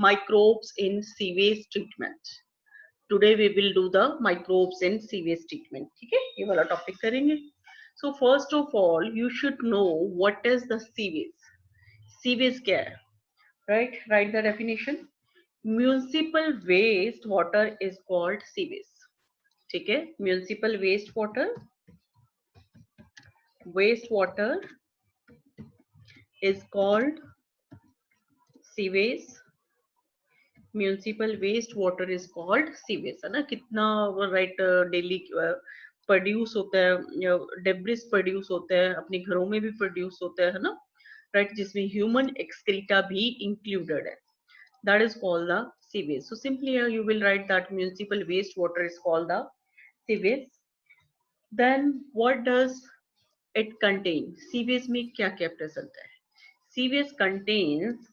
microbes in sewage treatment. Today we will do the microbes in sewage treatment. ठीक है, ये वाला topic करेंगे. So first of all, you should know what is the sewage. Sewage क्या है? Right? Write the definition. Municipal waste water is called sewage. ठीक है, municipal waste water is called sewage. Municipal waste water is called sewage, है ना. कितना right daily produce होता है, debris produce होता है, अपने घरों में भी प्रोड्यूस होता है ना, राइट, जिसमें ह्यूमन एक्सक्रीटा भी इंक्लूडेड है. That is called the sewage. So simply you will write that municipal waste water is called the sewage. Then what does it contain? Sewage में क्या क्या प्रेजेंट है? Sewage contains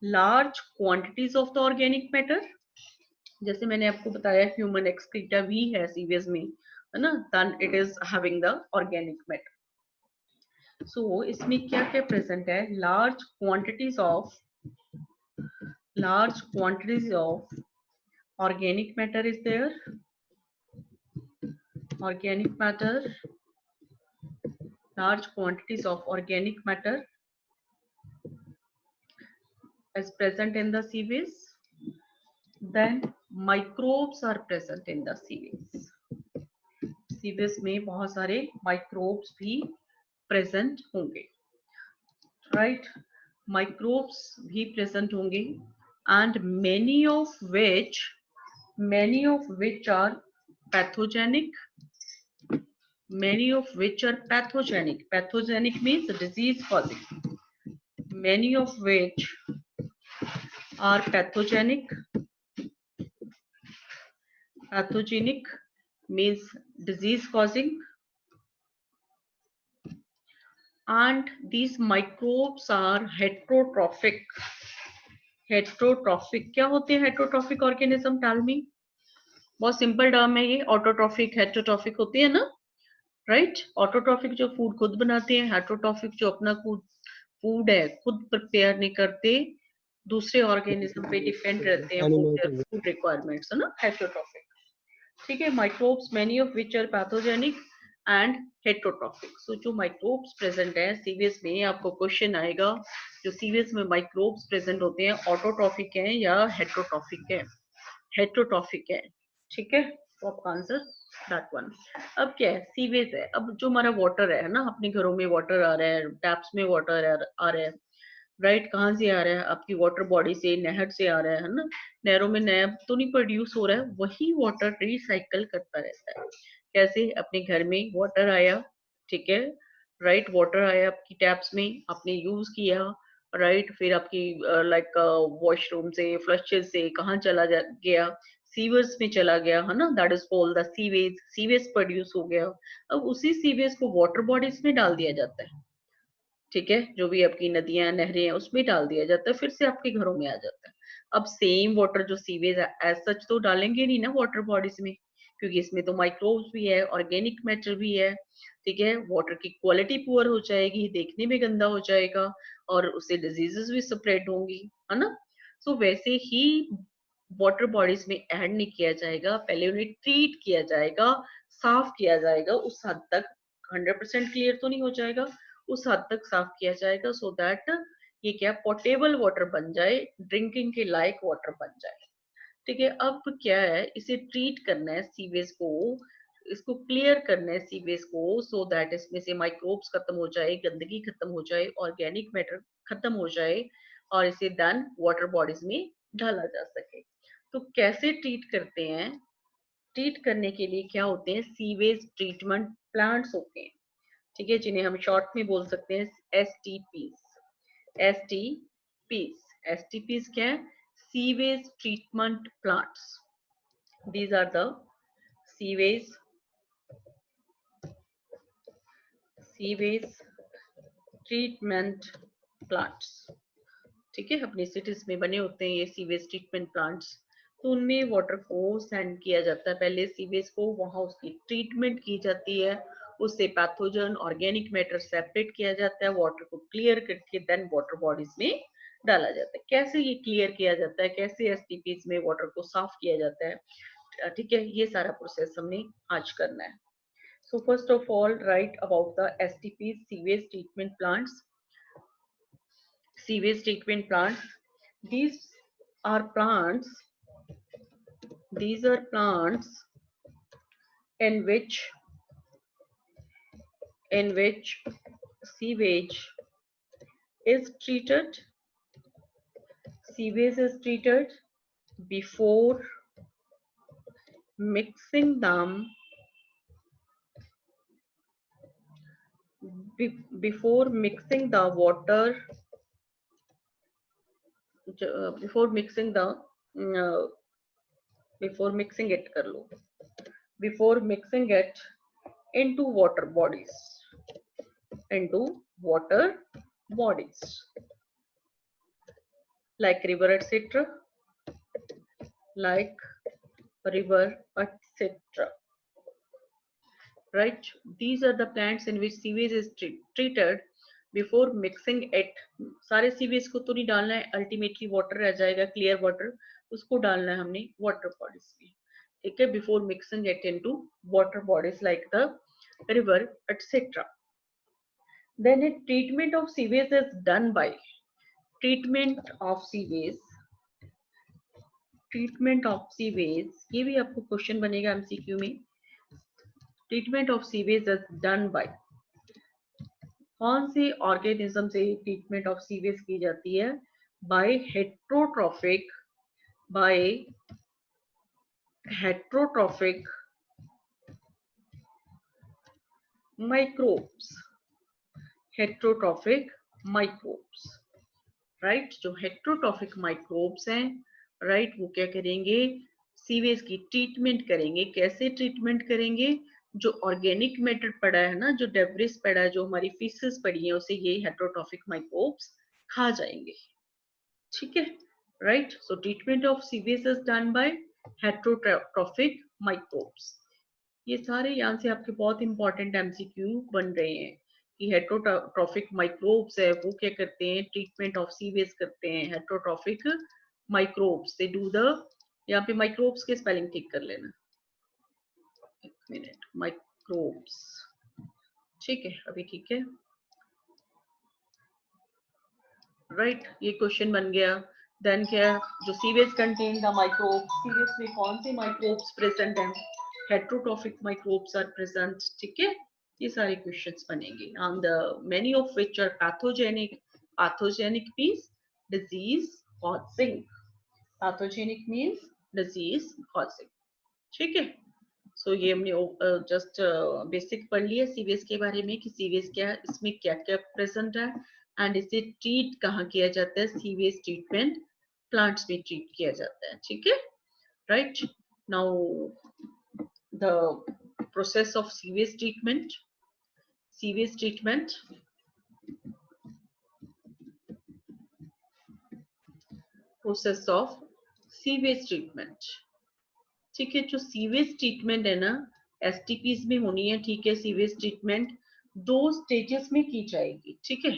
large quantities of the organic matter. जैसे मैंने आपको बताया human excreta भी है सीवेज में, है ना, then it is having the organic matter. So इसमें क्या क्या प्रेजेंट है? Large quantities of organic matter is there. Organic matter, large quantities of organic matter is present in the sewage. Then microbes are present in the sewage. Sewage में बहुत सारे microbes भी present होंगे, right. Microbes भी present होंगे and many of which are pathogenic. Pathogenic means disease causing. Many of which are pathogenic means disease causing, and these microbes are heterotrophic. क्या होते हैं हेटरोट्रॉफिक ऑर्गेनिज्म? Tell me. बहुत simple term है ये. Autotrophic, heterotrophic होती है ना, right. Autotrophic जो फूड खुद बनाते हैं, हेटरोट्रॉफिक जो अपना फूड है खुद प्रिपेयर नहीं करते, दूसरे ऑर्गेनिज्म पे डिपेंड रहते हैं फॉर फूड रिक्वायरमेंट्स, है ना, हेटरोट्रॉफिक. ठीक है. Microbes many of which are pathogenic and heterotrophic. So जो माइक्रोब्स प्रेजेंट है सीवेज में, आपको क्वेश्चन आएगा जो सीवेज में माइक्रोब्स प्रेजेंट होते हैं ऑटोट्रॉफिक है या हेटरोट्रॉफिक है? हेटरोट्रॉफिक है. ठीक है, तो आपका आंसर दैट वन. अब क्या है? सीवेज है. अब जो हमारा वाटर है ना, अपने घरों में वाटर आ रहा है, टैप्स में वाटर आ रहा है, राइट. कहाँ से आ रहा है? आपकी वाटर बॉडी से, नहर से आ रहा है ना. नहरों में नया तो नहीं प्रोड्यूस हो रहा है, वही वाटर रिसाइकल करता रहता है. कैसे? अपने घर में वाटर आया, ठीक है, राइट. वाटर आया आपकी टैप्स में, आपने यूज किया, राइट. फिर आपकी लाइक वॉशरूम से, फ्लशेज से कहाँ चला गया? सीवर्स में चला गया, है ना. That is called the sewage. Sewage produce हो गया. अब उसी सीवेज को वाटर बॉडीज में डाल दिया जाता है, ठीक है. जो भी आपकी नदियां नहरें हैं उसमें डाल दिया जाता है, फिर से आपके घरों में आ जाता है. अब सेम वाटर जो सीवेज एज सच तो डालेंगे नहीं ना वाटर बॉडीज में, क्योंकि इसमें तो माइक्रोब्स भी है, ऑर्गेनिक मैटर भी है, ठीक है. वाटर की क्वालिटी पुअर हो जाएगी, देखने में गंदा हो जाएगा, और उससे डिजीजेस भी स्प्रेड होंगी, है ना. सो वैसे ही वाटर बॉडीज में ऐड नहीं किया जाएगा, पहले उन्हें ट्रीट किया जाएगा, साफ किया जाएगा. उस हद तक 100% क्लियर तो नहीं हो जाएगा, उस हद तक साफ किया जाएगा, सो दैट ये क्या पोर्टेबल वाटर बन जाए, ड्रिंकिंग के लायक वाटर बन जाए. ठीक है. अब क्या है? इसे ट्रीट करना है सीवेज को, इसको क्लियर करना है सीवेज को, सो दैट इसमें से माइक्रोब्स खत्म हो जाए, गंदगी खत्म हो जाए, ऑर्गेनिक मैटर खत्म हो जाए, और इसे देन वाटर बॉडीज में डाला जा सके. तो कैसे ट्रीट करते हैं? ट्रीट करने के लिए क्या होते हैं? सीवेज ट्रीटमेंट प्लांट्स होते हैं, ठीक है, जिन्हें हम शॉर्ट में बोल सकते हैं STPs. STPs क्या है? Sewage treatment plants. These are the sewage treatment plants. ठीक है. अपनी सिटीज में बने होते हैं ये सीवेज ट्रीटमेंट प्लांट्स. तो उनमें वाटर को सेंड किया जाता है, पहले सीवेज को, वहां उसकी ट्रीटमेंट की जाती है, उससे पैथोजन ऑर्गेनिक मैटर सेपरेट किया जाता है, वाटर को क्लियर करके देन वाटर बॉडीज में डाला जाता है। कैसे ये क्लियर किया जाता है, कैसे एसटीपीज में वाटर को साफ किया जाता है, ठीक है, ये सारा प्रोसेस हमने आज करना है। So first of all write about the STPs, sewage treatment plants. Sewage treatment plants, these are plants, these are plants in which sewage is treated, sewage is treated before mixing them, before mixing the water, before mixing the uh, before mixing it कर लो, before mixing it into water bodies, into water bodies like river etc, like river etc, right? These are the plants in which sewage is treated before mixing it. सारे sewage को तो नहीं डालना है, ultimately water रह जाएगा, clear water, उसको डालना है हमने वाटर बॉडीज में, ठीक है, before mixing it into water bodies like the river etc. Then a treatment of sewage is done by treatment of sewage, treatment of sewage, ये भी आपको क्वेश्चन बनेगा एमसीक्यू में। Treatment of sewage is done by, कौन से organism से treatment of sewage की जाती है? By heterotrophic, by heterotrophic microbes, heterotrophic microbes, right? जो हेट्रोट्रॉफिक माइक्रोब्स हैं, राइट, वो क्या करेंगे? सीवेज की ट्रीटमेंट करेंगे। कैसे ट्रीटमेंट करेंगे? जो ऑर्गेनिक मैटर पड़ा है ना, जो डेब्रिस पड़ा है, जो हमारी फीसेस पड़ी है, उसे ये हेट्रोट्रॉफिक माइक्रोब्स खा जाएंगे, ठीक है, right? So treatment of sewage is done by heterotrophic microbes. ये सारे यहाँ से आपके बहुत इंपॉर्टेंट एमसीक्यू बन रहे हैं कि हेट्रोट्रॉफिक माइक्रोब्स है वो क्या करते हैं? ट्रीटमेंट ऑफ सीवेज करते हैं। Heterotrophic microbes they do the, यहाँ पे माइक्रोब्स के स्पेलिंग ठीक कर लेना, एक मिनट, माइक्रोब्स, ठीक है, अभी ठीक है, राइट? ये क्वेश्चन बन गया। देन क्या? जो sewage contain the microbes, sewage में कौन से माइक्रोब्स प्रेजेंट हैं? हेट्रोट्रॉफिक माइक्रोब्स आर प्रेजेंट, ठीक है, ये सारे क्वेश्चंस बनेंगे। And many of which are pathogenic, pathogenic means disease causing, pathogenic means disease causing, ठीक है। सो ये हमने जस्ट बेसिक पढ़ लिया सीवेज के बारे में कि सीवेज क्या है, इसमें क्या क्या प्रेजेंट है एंड इसे ट्रीट कहाँ किया जाता है। सीवेज ट्रीटमेंट प्लांट्स में ट्रीट किया जाता है, ठीक है, right? Now the process of sewage treatment, sewage treatment, process of sewage treatment, ठीक है। जो सीवेज ट्रीटमेंट है ना, एसटीपीज में होनी है, ठीक है। सीवेज ट्रीटमेंट 2 स्टेजेस में की जाएगी, ठीक है,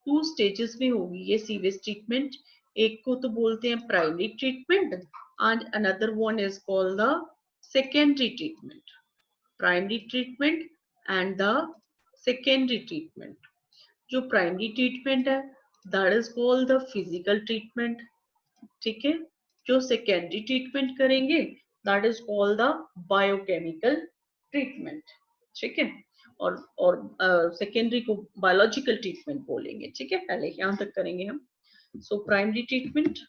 2 स्टेजेस में होगी ये सीवेज ट्रीटमेंट। एक को तो बोलते हैं primary treatment and another one is called the secondary treatment. Primary treatment and the secondary treatment. जो प्राइमरी ट्रीटमेंट है that is called the physical treatment, ठीक है। जो सेकेंडरी ट्रीटमेंट करेंगे that is called the biochemical treatment, ठीक है। और secondary को बायोलॉजिकल ट्रीटमेंट बोलेंगे, ठीक है। पहले यहां तक करेंगे हम। सो प्राइमरी ट्रीटमेंट,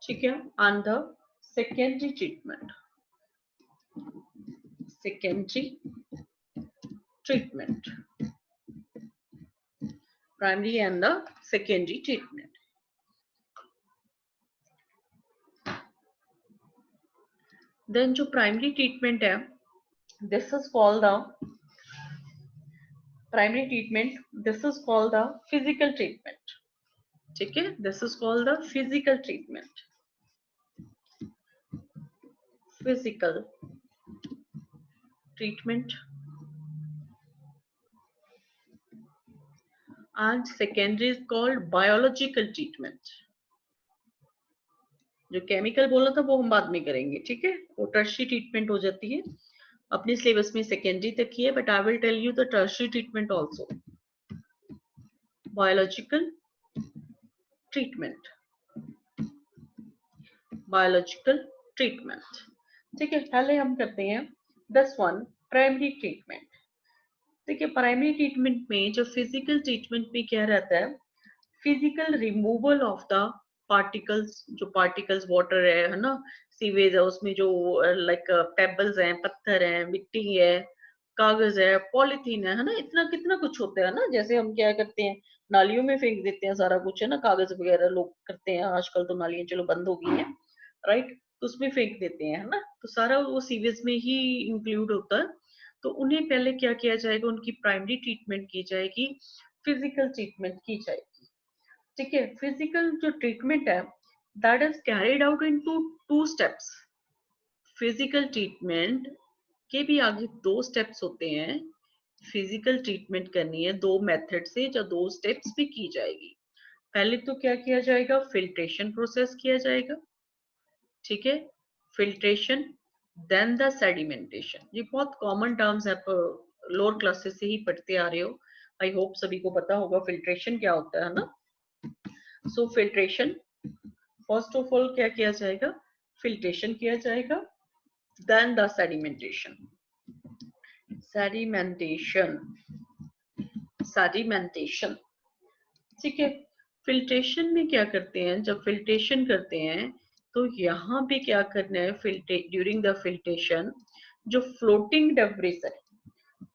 ठीक है, and the secondary treatment, secondary treatment, primary and the secondary treatment. Then जो प्राइमरी ट्रीटमेंट है, this is called the primary treatment, this is called the physical treatment, ठीक है। This is called the physical treatment, physical treatment. And secondary is called biological treatment. जो chemical बोला था वो हम बाद में करेंगे, ठीक है, वो टर्शरी ट्रीटमेंट हो जाती है। अपने सिलेबस में सेकेंडरी तक ही है, but I will tell you the tertiary treatment also. Biological treatment, biological treatment, ठीक है। पहले हम करते हैं 10 प्राइमरी ट्रीटमेंट। देखिए प्राइमरी ट्रीटमेंट में जो फिजिकल ट्रीटमेंट में क्या रहता है, physical removal of the particles, जो पार्टिकल्स वाटर है ना, सीवेज है, उसमें जो लाइक पेबल्स हैं, पत्थर हैं, मिट्टी है, कागज है, पॉलिथीन है ना, इतना कितना कुछ होता है ना। जैसे हम क्या करते हैं, नालियों में फेंक देते हैं सारा कुछ, है ना, कागज वगैरह लोग करते हैं, आजकल तो नालियां चलो बंद हो गई हैं, राइट, तो उसमें फेंक देते हैं, है ना, तो सारा वो सीवेज में ही इंक्लूड होता है। तो उन्हें पहले क्या किया जाएगा, उनकी प्राइमरी ट्रीटमेंट की जाएगी, फिजिकल ट्रीटमेंट की जाएगी, ठीक है। फिजिकल जो ट्रीटमेंट है that is carried out into 2 steps. Physical treatment के भी आगे 2 स्टेप्स होते हैं। फिजिकल ट्रीटमेंट करनी है 2 मेथड से, जो 2 स्टेप्स भी की जाएगी। पहले तो क्या किया जाएगा, फिल्ट्रेशन प्रोसेस किया जाएगा, ठीक है, फिल्ट्रेशन, देन द सेडिमेंटेशन। ये बहुत कॉमन टर्म्स है, आप लोअर क्लासेस से ही पढ़ते आ रहे हो, आई होप सभी को पता होगा फिल्ट्रेशन क्या होता है ना। So filtration, first of all क्या किया जाएगा, फिल्ट्रेशन किया जाएगा, then the sedimentation, sedimentation, sedimentation, ठीक है। फिल्ट्रेशन में क्या करते हैं, जब फिल्ट्रेशन करते हैं तो यहाँ पे क्या करना है, ड्यूरिंग द फिल्ट्रेशन जो फ्लोटिंग डेब्रिस है,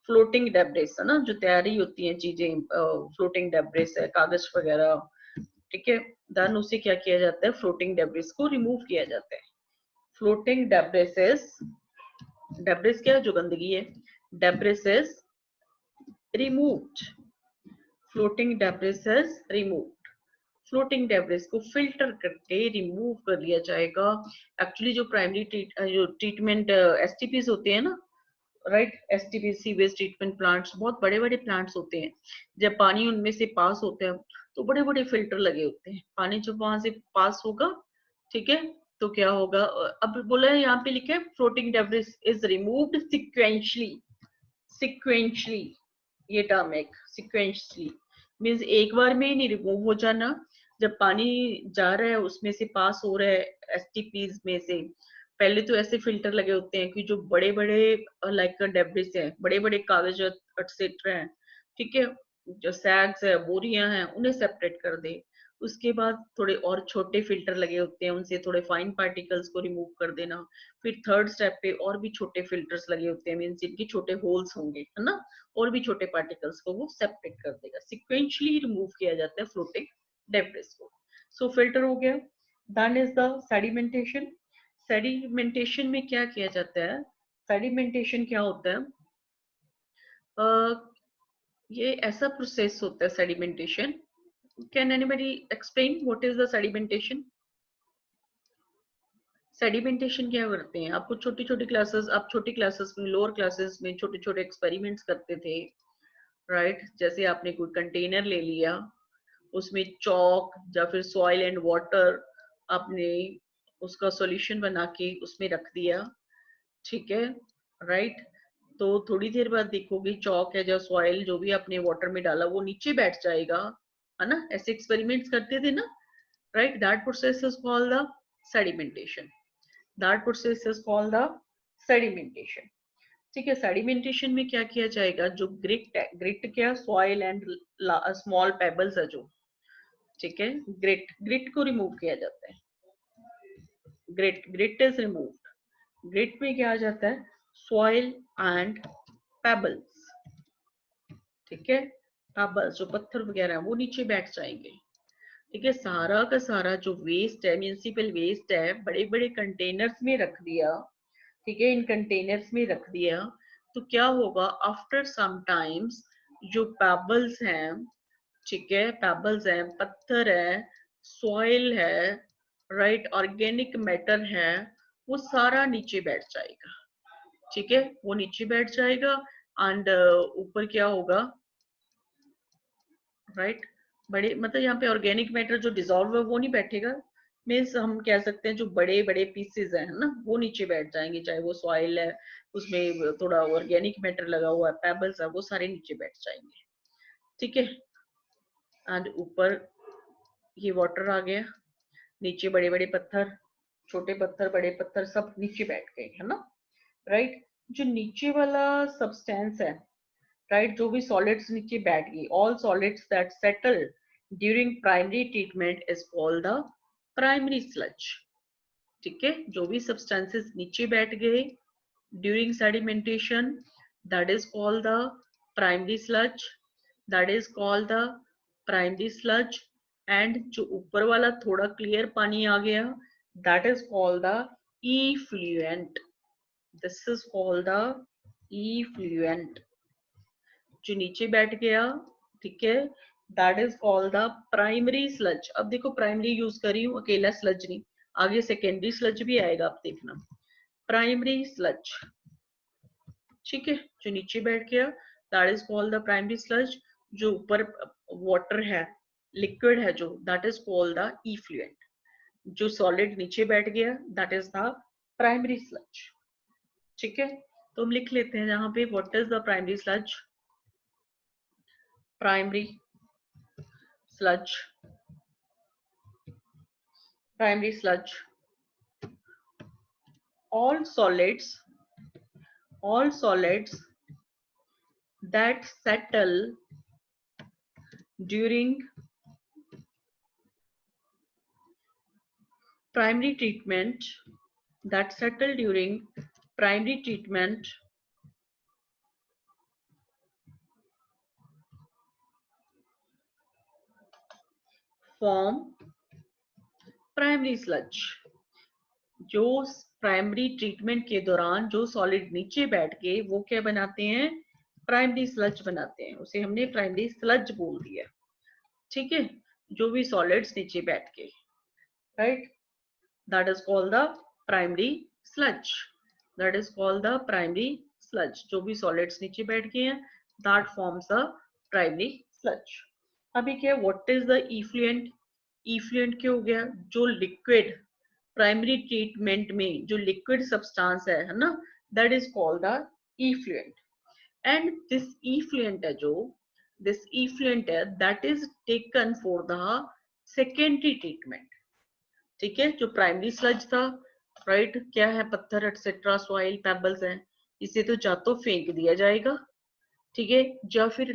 फ्लोटिंग डेब्रिस है ना, जो तैयारी होती है चीजें, फ्लोटिंग डेब्रिस है, कागज वगैरह, ठीक है, देन उसे क्या किया जाता है, फ्लोटिंग डेब्रिस को रिमूव किया जाता है। फ्लोटिंग डेब्रिस, डेब्रिस क्या है, जो गंदगी है, debris is removed, floating debris is removed. Floating debris को फिल्टर करके रिमूव कर लिया जाएगा। एक्चुअली जो प्राइमरी जो ट्रीटमेंट एसटीपीज होते हैं ना, right, STP sewage treatment plants बहुत बड़े बड़े प्लांट्स होते हैं। जब पानी उनमें से पास होता है तो बड़े बड़े फिल्टर लगे होते हैं, पानी जब वहां से पास होगा, ठीक है, तो क्या होगा, अब बोला है यहाँ पे लिखा है floating debris is removed sequentially, sequentially, ये टर्म एक सिक्वेंशली मीन्स एक बार में ही नहीं रिमूव हो जाना। जब पानी जा रहा है उसमें से पास हो रहा है एसटीपीज में से, पहले तो ऐसे फिल्टर लगे होते हैं कि जो बड़े बड़े लाइक डेब्रिस हैं, बड़े बड़े कागज एक्सेट्रा हैं, ठीक है, जो सैग्स है, बोरियां हैं, उन्हें सेपरेट कर दे। उसके बाद थोड़े और छोटे फिल्टर लगे होते हैं, उनसे थोड़े फाइन पार्टिकल्स को रिमूव कर देना। फिर थर्ड स्टेप पे और भी छोटे फिल्टर्स लगे होते हैं, मीन्स जिनके छोटे होल्स होंगे, है ना, और भी छोटे पार्टिकल्स को वो सेपरेट कर देगा। सिक्वेंशली रिमूव किया जाता है फ्लोटिंग डेब्रिस को। सो फिल्टर हो गया, then is the sedimentation. Sedimentation में क्या किया जाता है, सेडिमेंटेशन क्या होता है, ये ऐसा प्रोसेस होता है sedimentation. Can anybody explain what is the sedimentation? Sedimentation क्या करते हैं, आपको छोटी छोटी क्लासेस, आप छोटी क्लासेस में, लोअर क्लासेस में छोटे छोटे एक्सपेरिमेंट्स करते थे, राइट, जैसे आपने कोई कंटेनर ले लिया, उसमें चौक या फिर सॉइल एंड वाटर आपने उसका सॉल्यूशन बना के उसमें रख दिया, ठीक है, राइट, तो थोड़ी देर बाद देखोगे चौक है या सॉइल जो भी आपने वाटर में डाला वो नीचे बैठ जाएगा, है ना, ऐसे एक्सपेरिमेंट्स करते थे ना, right, that process is called the sedimentation, that process is called the sedimentation, ठीक है। सेडिमेंटेशन में क्या किया जाएगा, जो ग्रिट है, ग्रिट क्या, सॉइल एंड स्मॉल पेबल्स है जो, ठीक है, ग्रिट, ग्रिट को रिमूव किया जाता है, grit, grit is removed. Grit में क्या आ जाता है, सॉइल एंड पेबल्स, ठीक है, पेबल्स जो पत्थर वगैरह है वो नीचे बैठ जाएंगे, ठीक है। सारा का सारा जो वेस्ट है, म्यूनिसिपल वेस्ट है, बड़े बड़े कंटेनर्स में रख दिया, ठीक है, इन कंटेनर्स में रख दिया, तो क्या होगा, आफ्टर सम टाइम्स जो पेबल्स हैं, ठीक है, पेबल्स हैं, पत्थर है, सॉइल है, राइट, ऑर्गेनिक मैटर है, वो सारा नीचे बैठ जाएगा, ठीक है, वो नीचे बैठ जाएगा। एंड ऊपर क्या होगा, राइट। बड़े मतलब यहाँ पे ऑर्गेनिक मैटर जो डिजॉल्व है वो नहीं बैठेगा, मीन्स हम कह सकते हैं जो बड़े बड़े पीसेज है ना वो नीचे बैठ जाएंगे, चाहे वो सॉइल है उसमें थोड़ा ऑर्गेनिक मैटर लगा हुआ है, पेबल्स है, वो सारे नीचे बैठ जाएंगे। ठीक है। एंड ऊपर ये वाटर आ गया, नीचे बड़े बड़े पत्थर, छोटे पत्थर बड़े पत्थर सब नीचे बैठ गए है ना। राइट। जो नीचे वाला सब्सटेंस है, राइट, जो भी सॉलिड्स नीचे बैठ गई, all solids that settle during primary treatment is called the primary sludge. ठीक है, जो भी सब्सटेंसेस नीचे बैठ गए during sedimentation, that is called the primary sludge, that is called the primary sludge. And जो ऊपर वाला थोड़ा क्लियर पानी आ गया, that is called the effluent, this is called the effluent. जो नीचे बैठ गया, ठीक है, that is called the primary sludge. अब देखो प्राइमरी यूज करी हूँ, अकेला स्लज नहीं, आगे सेकेंडरी स्लज भी आएगा, आप देखना। प्राइमरी स्लज, ठीक है, जो नीचे बैठ गया that is called the primary sludge. जो ऊपर वाटर है, लिक्विड है जो, that is called the effluent. जो सॉलिड नीचे बैठ गया that is the primary sludge. ठीक है, तो हम लिख लेते हैं यहाँ पे what is the primary sludge. Primary sludge, primary sludge, all solids, all solids that settle during primary treatment, that settle during primary treatment form primary sludge। जो प्राइमरी ट्रीटमेंट के दौरान जो सॉलिड नीचे बैठ के वो क्या बनाते हैं, प्राइमरी स्लज बनाते हैं, उसे हमने प्राइमरी स्लज बोल दिया। ठीक है, जो भी सॉलिड्स नीचे बैठ के, right, that is called the primary sludge, that is called the primary sludge। जो भी solids नीचे बैठ गए हैं that forms the primary sludge। अभी क्या है, what is the effluent? effluent क्या हो गया, जो liquid प्राइमरी ट्रीटमेंट में जो लिक्विड सब्सटेंस है ना, that is called the effluent। And this effluent है जो, दिस effluent है that is taken for the secondary treatment. ठीक है, जो प्राइमरी स्लज था, राइट, क्या है, पत्थर एटसेट्रा सॉइल पेबल्स हैं, इसे तो या तो फेंक दिया जाएगा, ठीक है, या फिर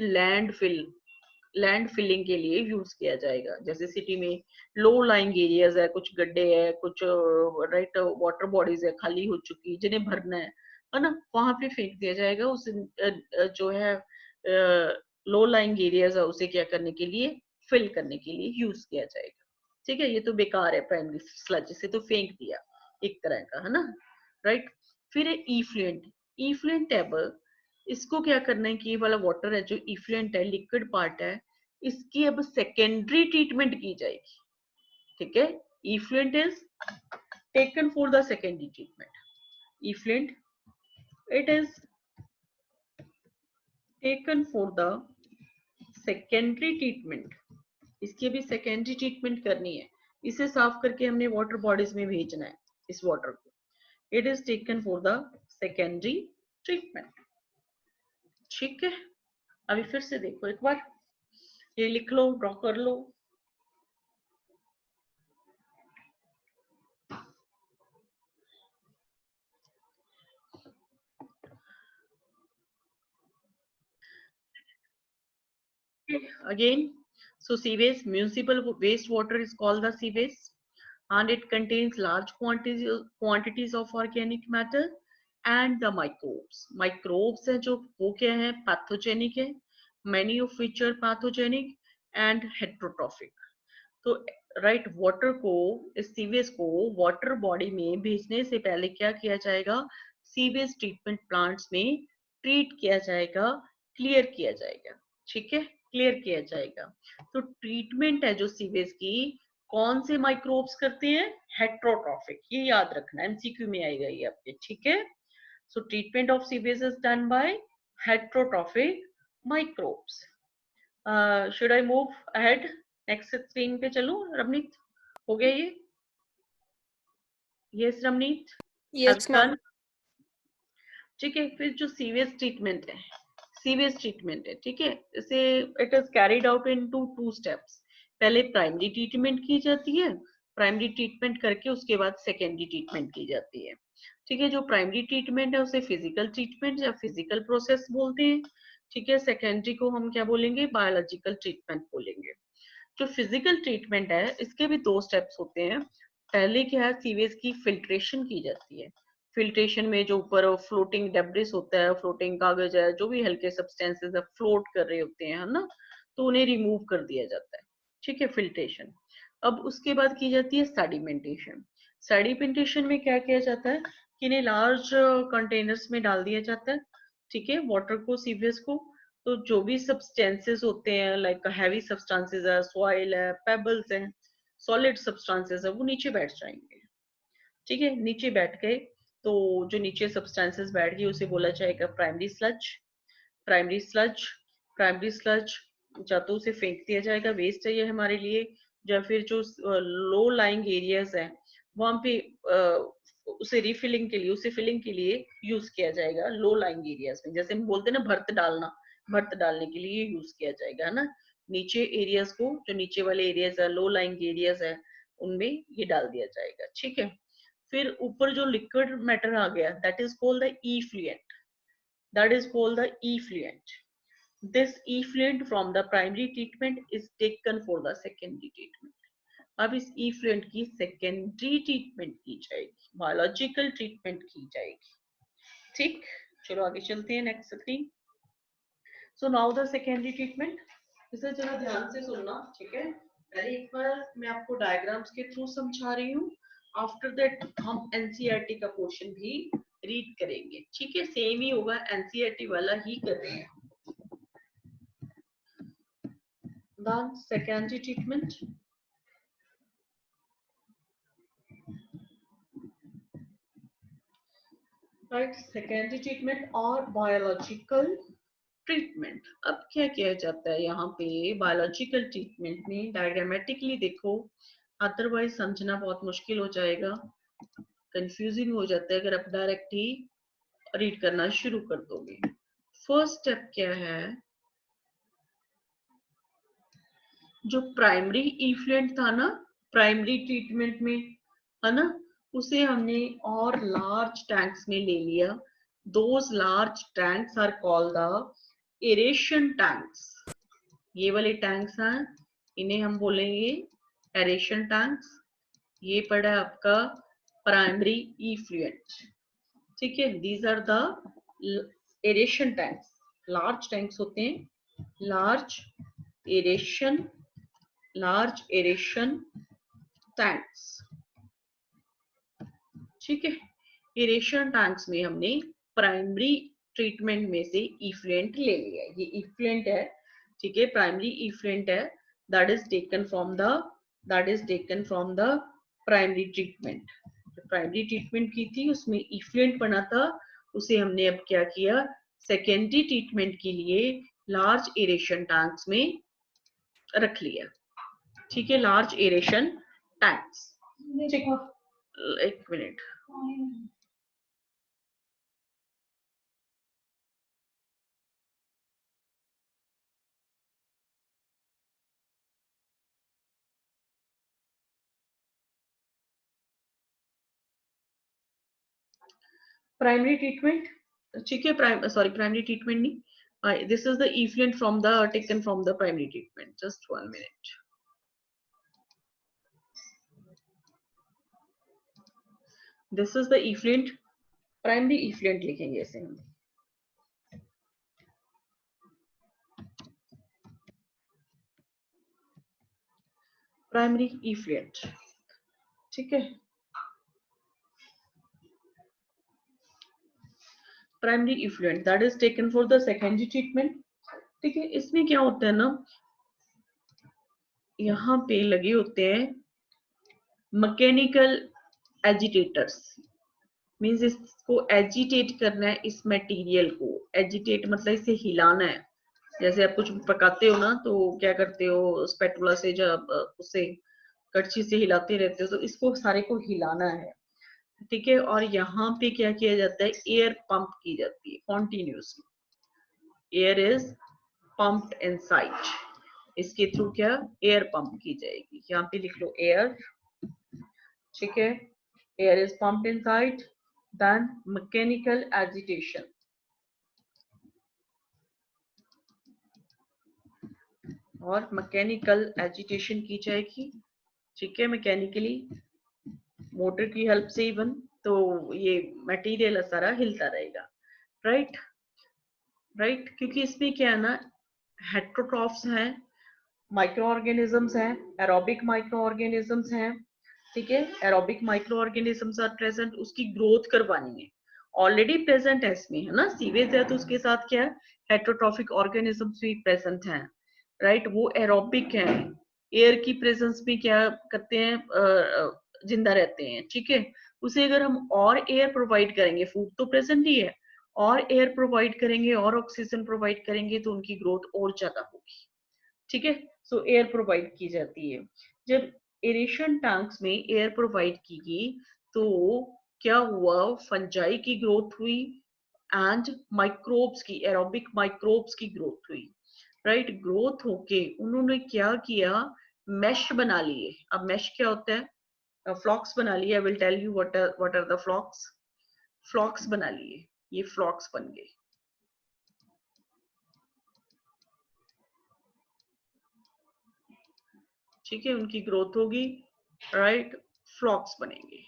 लैंड फिलिंग के लिए यूज किया जाएगा। जैसे सिटी में लो लाइंग एरियाज है, कुछ गड्ढे है, कुछ राइट वाटर बॉडीज है खाली हो चुकी जिन्हें भरना है ना, वहां पे फेंक दिया जाएगा। उस जो है लो लाइंग एरियाज है उसे क्या करने के लिए, फिल करने के लिए यूज किया जाएगा। ठीक है, ये तो बेकार है प्राइमरी स्लज, इसे तो फेंक दिया एक तरह का, है ना, राइट। फिर है इफ्लुएंट। इफ्लुएंट टेबल, इसको क्या करना है कि ये वाला वाटर है जो इफ्लुएंट है, लिक्विड पार्ट है, इसकी अब सेकेंडरी ट्रीटमेंट की जाएगी। ठीक है, effluent is taken for the secondary treatment. Effluent, it is taken for the secondary treatment, इसकी भी सेकेंडरी ट्रीटमेंट करनी है, इसे साफ करके हमने वाटर बॉडीज में भेजना है इस वाटर को। It is taken for the secondary treatment. ठीक है, अभी फिर से देखो एक बार, ये लिख लो, ड्रॉ कर लो। Again, so sewage, municipal wastewater is called the sewage, and it contains large quantities of organic matter and the microbes. Microbes है जो वो क्या है, pathogenic है, many of which are pathogenic and heterotrophic। तो राइट, वाटर को, इस sewage को वाटर बॉडी में भेजने से पहले क्या किया जाएगा, सीवेज ट्रीटमेंट प्लांट्स में ट्रीट किया जाएगा, क्लियर किया जाएगा। ठीक है, क्लियर किया जाएगा। तो ट्रीटमेंट है जो सीवेज की, कौन से माइक्रोब्स करते हैं, हेट्रोट्रॉफिक, ये याद रखना, एमसीक्यू में आएगा ये आपके। ठीक है, सो treatment of sewage is done by heterotrophic microbes. Should I move ahead? Next screen पे चलूं रमनीत? हो गया ये? Yes Ramneet, yes ma'am. ठीक है। फिर जो सीवियस ट्रीटमेंट है, सीवियस ट्रीटमेंट है, ठीक है, इसे it is carried out in two steps. पहले प्राइमरी ट्रीटमेंट की जाती है, प्राइमरी ट्रीटमेंट करके उसके बाद सेकेंडरी ट्रीटमेंट की जाती है, ठीक है। जो प्राइमरी ट्रीटमेंट है उसे फिजिकल ट्रीटमेंट या फिजिकल प्रोसेस बोलते हैं, ठीक है। सेकेंडरी को हम क्या बोलेंगे? बायोलॉजिकल ट्रीटमेंट बोलेंगे। जो फिजिकल ट्रीटमेंट है इसके भी दो स्टेप्स होते हैं। पहले क्या है, सीवेज की फिल्ट्रेशन की जाती है। फिल्ट्रेशन में जो ऊपर फ्लोटिंग डेब्रिस होता है, फ्लोटिंग कागज है, जो भी हल्के सब्सटेंसेस है फ्लोट कर रहे होते हैं, है ना, तो उन्हें रिमूव कर दिया जाता है, ठीक है, फिल्ट्रेशन। अब उसके बाद की जाती है सेडिमेंटेशन। सेडिमेंटेशन में क्या किया जाता है कि इन्हें लार्ज कंटेनर्स में डाल दिया जाता है, ठीक है, वाटर को, सीवेज को। तो जो भी सब्सटेंसेस होते हैं, लाइक हैवी सब्सटेंसेस है, सॉइल है, पेबल्स हैं, सॉलिड सब्सटेंसेस है, वो नीचे बैठ जाएंगे, ठीक है। नीचे बैठ गए तो जो नीचे सब्सटेंसेस बैठ गए उसे बोला जाएगा primary sludge. Primary sludge, primary sludge या तो उसे फेंक दिया जाएगा, वेस्ट है ये हमारे लिए, या फिर जो लो लाइंग एरियाज है वहां पे उसे रिफिलिंग के लिए, उसे फिलिंग के लिए यूज किया जाएगा लो लाइंग एरियाज में। जैसे हम बोलते हैं ना भर्त डालना, भर्त डालने के लिए यूज किया जाएगा, है ना। नीचे एरियाज को, जो नीचे वाले एरियाज है, लो लाइंग एरियाज है, उनमें ये डाल दिया जाएगा, ठीक है। फिर ऊपर जो लिक्विड मैटर आ गया, that is called the effluent, that is called the effluent. This effluent from the primary treatment is taken for the secondary treatment. अब इस effluent की secondary treatment की जाएगी, biological treatment की जाएगी, ठीक। चलो आगे चलते हैं, next screen. So now the secondary treatment, इसे जरा ध्यान से सुनना, ठीक है। पहले एक बार मैं आपको डायग्राम्स के थ्रू समझा रही हूँ, आफ्टर दैट हम एनसीईआरटी का पोर्शन भी रीड करेंगे, ठीक है। सेम ही होगा, एनसीईआरटी वाला ही कर रहे हैं। Then secondary treatment, right, secondary treatment और biological ट्रीटमेंट। अब क्या किया जाता है यहाँ पे बायोलॉजिकल ट्रीटमेंट में, डायग्रामेटिकली देखो, अदरवाइज समझना बहुत मुश्किल हो जाएगा, कंफ्यूजिंग हो जाता है अगर आप डायरेक्ट ही रीड करना शुरू कर दोगे। फर्स्ट स्टेप क्या है, जो प्राइमरी इफ्लुएंट था ना प्राइमरी ट्रीटमेंट में, है ना, उसे हमने और लार्ज टैंक्स में ले लिया। Those large tanks are called the aeration tanks. ये वाले टैंक्स हैं, इन्हें हम बोलेंगे एरेशन टैंक्स। ये पड़ा आपका प्राइमरी इफ्लुएंट, ठीक है। These are the aeration tanks, large tanks होते हैं, large aeration, large aeration tanks, ठीक है। एरेशन टैंक्स में हमने प्राइमरी ट्रीटमेंट में से इफ्लुएंट ले लिया, ये इफ्लुएंट है, ठीक है, प्राइमरी इफ्लुएंट है, that is taken from the, that is taken from the primary treatment. Primary treatment की थी उसमें इफ्लुएंट बना था, उसे हमने अब क्या किया, सेकेंडरी ट्रीटमेंट के लिए लार्ज एरेशन टैंक्स में रख लिया, ठीक है, लार्ज एरेशन टैंक्स, ठीक। एक मिनट, प्राइमरी ट्रीटमेंट, ठीक है, प्राइमरी ट्रीटमेंट नहीं, this is the effluent from the, taken from the primary treatment, just 1 minute. This is the effluent, primary effluent लिखेंगे इसे हम, प्राइमरी इफ्लुएंट, ठीक है। Primary effluent that is taken for the secondary treatment, ठीक है। इसमें क्या होता है ना, यहाँ पे लगे होते हैं मैकेनिकल एजिटेटर्स, मीन्स इसको एजिटेट करना है, इस मटेरियल को एजिटेट मतलब इसे हिलाना है, जैसे आप कुछ पकाते हो ना, तो क्या करते हो, स्पैटुला से जब उसे कड़छी से हिलाते रहते हो, तो इसको सारे को हिलाना है, ठीक है। और यहाँ पे क्या किया जाता है, एयर पंप की जाती है continuously, air is pumped inside, इसके थ्रू क्या एयर पंप की जाएगी। यहाँ पे लिख लो एयर, ठीक है, air is pumped inside, then mechanical agitation, और मैकेनिकल एजिटेशन की जाएगी, ठीक है, मैकेनिकली मोटर की हेल्प से इवन, तो ये मटेरियल सारा हिलता रहेगा, राइट राइट। क्योंकि इसमें क्या है ना, हेट्रोट्रॉफ्स हैं, माइक्रो ऑर्गेनिजम्स हैं, एरोबिक माइक्रो ऑर्गेनिजम्स हैं, ठीक है, aerobic micro organisms are present, उसकी ग्रोथ करवानी है, ऑलरेडी प्रेजेंट है इसमें, है ना, सीवेज है तो उसके साथ क्या है, हेट्रोट्रॉफिक ऑर्गेनिजम्स भी प्रेजेंट हैं, राइट, वो एरोबिक हैं, एयर की प्रेजेंस में क्या करते हैं, जिंदा रहते हैं, ठीक है। उसे अगर हम और एयर प्रोवाइड करेंगे, फूड तो प्रेजेंट ही है, और एयर प्रोवाइड करेंगे और ऑक्सीजन प्रोवाइड करेंगे तो उनकी ग्रोथ और ज्यादा होगी, ठीक है। सो एयर प्रोवाइड की जाती है। जब एरेशन टैंक्स में एयर प्रोवाइड की गई, तो क्या हुआ, फंजाई की ग्रोथ हुई, एंड माइक्रोब्स की, एरोबिक माइक्रोब्स की ग्रोथ हुई, राइट। ग्रोथ होके उन्होंने क्या किया, मैश बना लिए। अब मैश क्या होता है, फ्लॉक्स बना लिए। I will tell you what are the flocs, flocs बना लिए, ये फ्लॉक्स बन गए, ठीक है, उनकी ग्रोथ होगी, राइट, फ्लॉक्स बनेंगे,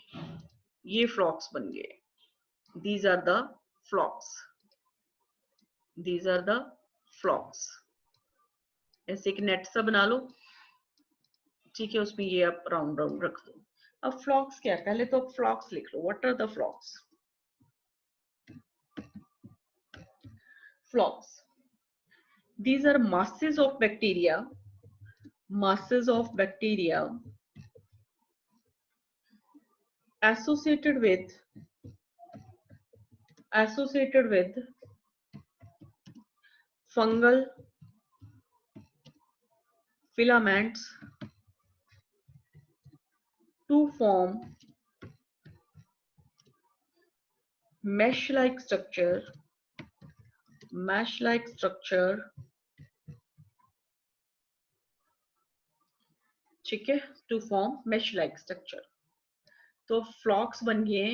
ये फ्लॉक्स बन गए, these are the flocks, these are the flocks। ऐसे एक नेट सा बना लो, ठीक है, उसमें ये आप राउंड राउंड रख दो। अब फ्लॉक्स क्या है, पहले तो आप फ्लॉक्स लिख लो, what are the flocs, flocs, these are masses of bacteria associated with fungal filaments to form mesh-like structure, ठीक है, to form mesh like structure. तो फ्लॉक्स बन गए।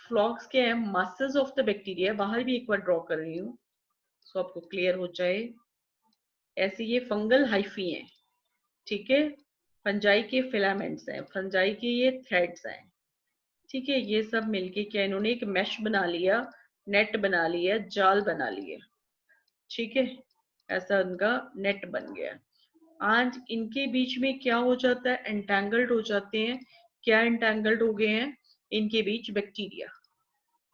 फ्लॉक्स क्या है, मासेस ऑफ द बैक्टीरिया, बाहर भी एक बार ड्रॉ कर रही हूँ सो आपको क्लियर हो जाए। ऐसे ये फंगल हाइफी हैं, ठीक है, फंजाई के फिलामेंट्स हैं, फंजाई के ये थ्रेड्स हैं, ठीक है, ये सब मिलके क्या इन्होंने एक मैश बना लिया, नेट बना लिया, जाल बना लिया, ठीक है, ऐसा उनका नेट बन गया। आज इनके बीच में क्या हो जाता है, एंटेंगल्ड हो जाते हैं। क्या एंटेंगल्ड हो गए हैं, इनके बीच बैक्टीरिया,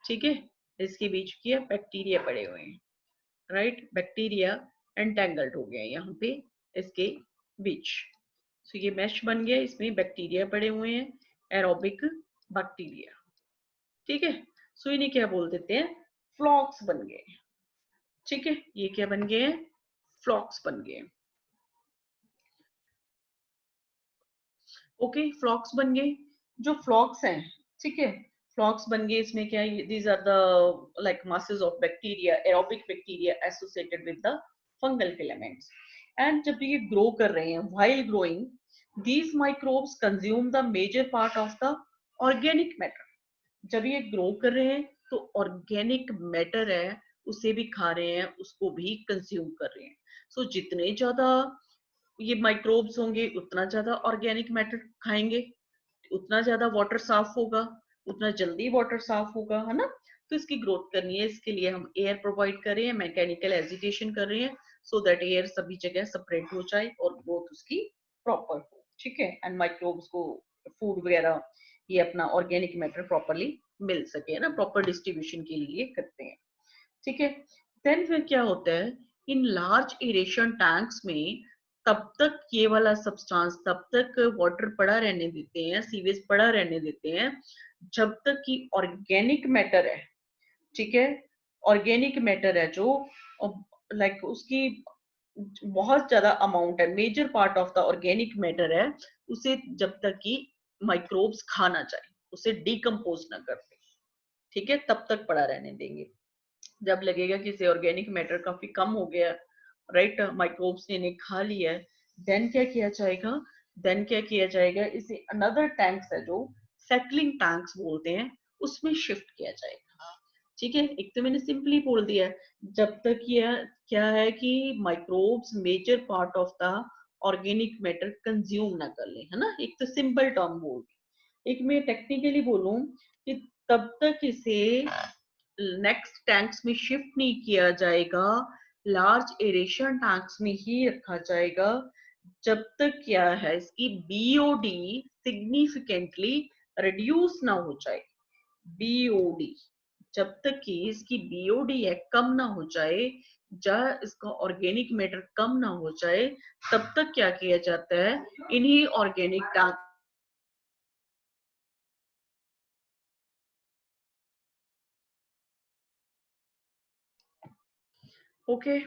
ठीक है, इसके बीच क्या बैक्टीरिया पड़े हुए हैं, राइट, बैक्टीरिया एंटेंगल्ड हो गए हैं यहाँ पे इसके बीच। तो ये मैश बन गया, इसमें बैक्टीरिया पड़े हुए हैं, एरोबिक बैक्टीरिया, ठीक है। सो इन्हें क्या बोल देते हैं, फ्लॉक्स बन गए, ठीक है, ये क्या बन गए हैं, फ्लॉक्स बन गए, ओके, फ्लॉक्स बन गए। जो फ्लॉक्स हैं, ठीक है, फ्लॉक्स बन गए, इसमें क्या है, these are the like masses of bacteria, aerobic bacteria associated with the fungal filaments. And जब ये ग्रो कर रहे हैं, while growing, these microbes consume the major part of the organic matter। जब ये ग्रो कर रहे हैं तो ऑर्गेनिक मैटर है उसे भी खा रहे हैं, उसको भी कंज्यूम कर रहे हैं। सो जितने ज्यादा ये माइक्रोब्स होंगे उतना ज्यादा ऑर्गेनिक मैटर खाएंगे, उतना ज्यादा वाटर साफ होगा, उतना जल्दी वाटर साफ होगा, है ना। तो इसकी ग्रोथ करनी है, इसके लिए हम एयर प्रोवाइड कर रहे हैं, मैकेनिकल एजिटेशन कर रहे हैं, सो दैट एयर सभी जगह स्प्रेड हो जाए और ग्रोथ उसकी प्रॉपर हो, ठीक है, एंड माइक्रोब्स को फूड वगैरह ये अपना ऑर्गेनिक मैटर प्रॉपरली मिल सके, है ना, प्रॉपर डिस्ट्रीब्यूशन के लिए करते हैं, ठीक है। देन फिर क्या होता है, इन लार्ज एरेशन टैंक्स में तब तक ये वाला सब्सटेंस, तब तक वाटर पड़ा रहने देते हैं, सीवेज पड़ा रहने देते हैं, जब तक कि ऑर्गेनिक मैटर है, ठीक है, ऑर्गेनिक मैटर है जो लाइक उसकी बहुत ज्यादा अमाउंट है, major part of the organic matter है, उसे जब तक कि माइक्रोब्स खा ना जाए, उसे डिकम्पोज ना कर दे, ठीक है, तब तक पड़ा रहने देंगे। जब लगेगा कि इसे ऑर्गेनिक मैटर काफी कम हो गया, राइट, माइक्रोब्स ने इन्हें खा लिया है, देन क्या किया जाएगा, देन क्या किया जाएगा, इसे अनदर टैंक्स है जो सेटलिंग टैंक्स बोलते हैं, उसमें शिफ्ट किया जाएगा। ठीक है, एक तो मैंने सिंपली बोल दिया है, जब तक यह क्या है कि microbes major part of the organic matter consume ना कर ले, है ना, एक तो सिंपल टर्म बोल, एक मैं टेक्निकली बोलूं कि तब तक इसे नेक्स्ट टैंक्स में शिफ्ट नहीं किया जाएगा, लार्ज एरेशन टैंक्स में ही रखा जाएगा, जब तक क्या है इसकी बीओडी सिग्निफिकेंटली रिड्यूस ना हो जाए। बीओडी, जब तक कि इसकी बीओडी है कम ना हो जाए, या इसका ऑर्गेनिक मैटर कम ना हो जाए, तब तक क्या किया जाता है, इन्हीं ऑर्गेनिक टैंक, ओके।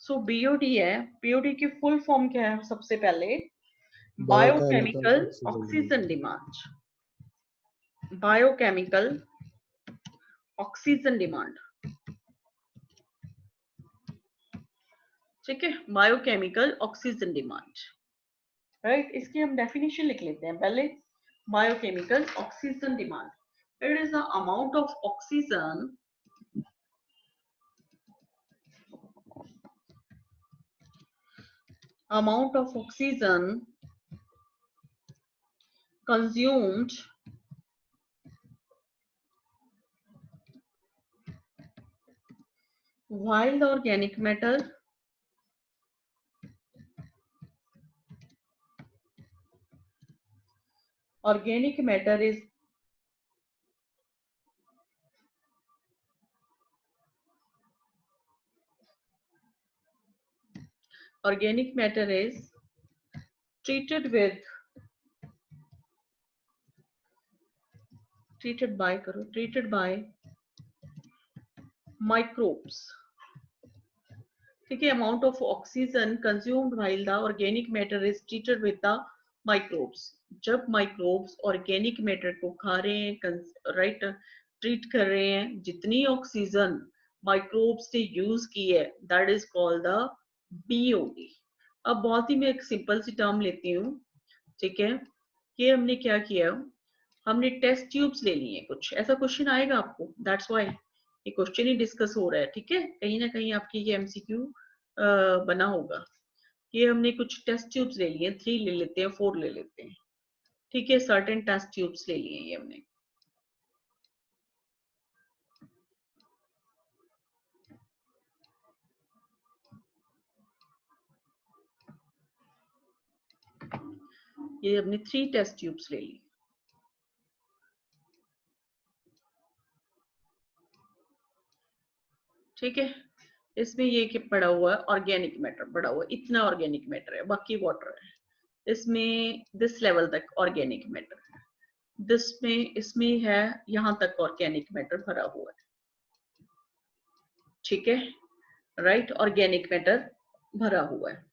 सो बीओडी है, बीओडी की फुल फॉर्म क्या है, सबसे पहले biochemical biochemical oxygen oxygen demand. Demand, biochemical oxygen demand, ठीक है, बायोकेमिकल ऑक्सीजन डिमांड, राइट। इसकी हम डेफिनेशन लिख लेते हैं पहले, biochemical oxygen demand, it is the amount of oxygen consumed while the organic matter is treated with treated by microbes, ठीक है, amount of oxygen consumed while the organic matter is treated with the microbes, जब microbes organic matter को खा रहे हैं, right, treat कर रहे हैं, जितनी ऑक्सीजन माइक्रोब्स ने यूज की है, that is called the BOD. अब बहुत ही मैं एक सिंपल सी टर्म लेती हूँ, ठीक है, कि हमने क्या किया, हमने टेस्ट ट्यूब्स ले लिए, कुछ ऐसा क्वेश्चन आएगा आपको, दैट्स व्हाई ये क्वेश्चन ही डिस्कस हो रहा है, ठीक है, कहीं ना कहीं आपकी ये एमसीक्यू बना होगा। ये हमने कुछ टेस्ट ट्यूब्स ले लिए, 3 ले लेते हैं, 4 ले लेते हैं, ठीक है, सर्टेन टेस्ट ट्यूब्स ले लिए ये हमने, ये हमने 3 टेस्ट ट्यूब्स ले ली, ठीक है, इसमें ये कि पड़ा हुआ है ऑर्गेनिक मैटर, पड़ा हुआ इतना ऑर्गेनिक मैटर है, बाकी वाटर है, इसमें दिस लेवल तक ऑर्गेनिक मैटर है, इसमें है यहाँ तक ऑर्गेनिक मैटर भरा हुआ है, ठीक है, राइट, ऑर्गेनिक मैटर भरा हुआ है,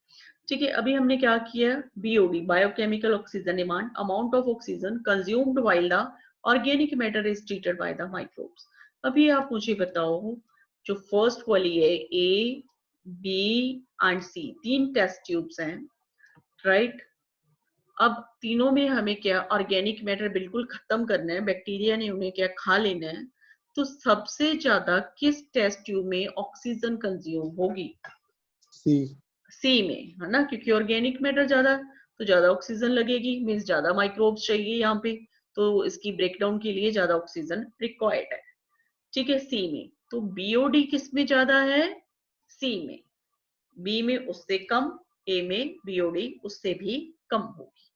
ठीक है। अभी हमने क्या किया, BOD biochemical oxygen demand, amount of oxygen consumed while the organic matter is treated by the microbes. अभी आप मुझे बताओ, जो फर्स्ट वाली है A B and C, 3 test tubes हैं, राइट, अब तीनों में हमें क्या ऑर्गेनिक मैटर बिल्कुल खत्म करना है, बैक्टीरिया ने उन्हें क्या खा लेना है, तो सबसे ज्यादा किस टेस्ट ट्यूब में ऑक्सीजन कंज्यूम होगी, सी। सी में, है ना, क्योंकि ऑर्गेनिक मैटर ज्यादा, तो ज्यादा ऑक्सीजन लगेगी, मीन्स ज्यादा माइक्रोब्स चाहिए यहाँ पे, तो इसकी ब्रेकडाउन के लिए ज्यादा ऑक्सीजन रिक्वायर्ड है, ठीक है, सी में। तो बीओडी किस में ज्यादा है, सी में, बी में उससे कम, ए में बीओडी उससे भी कम होगी,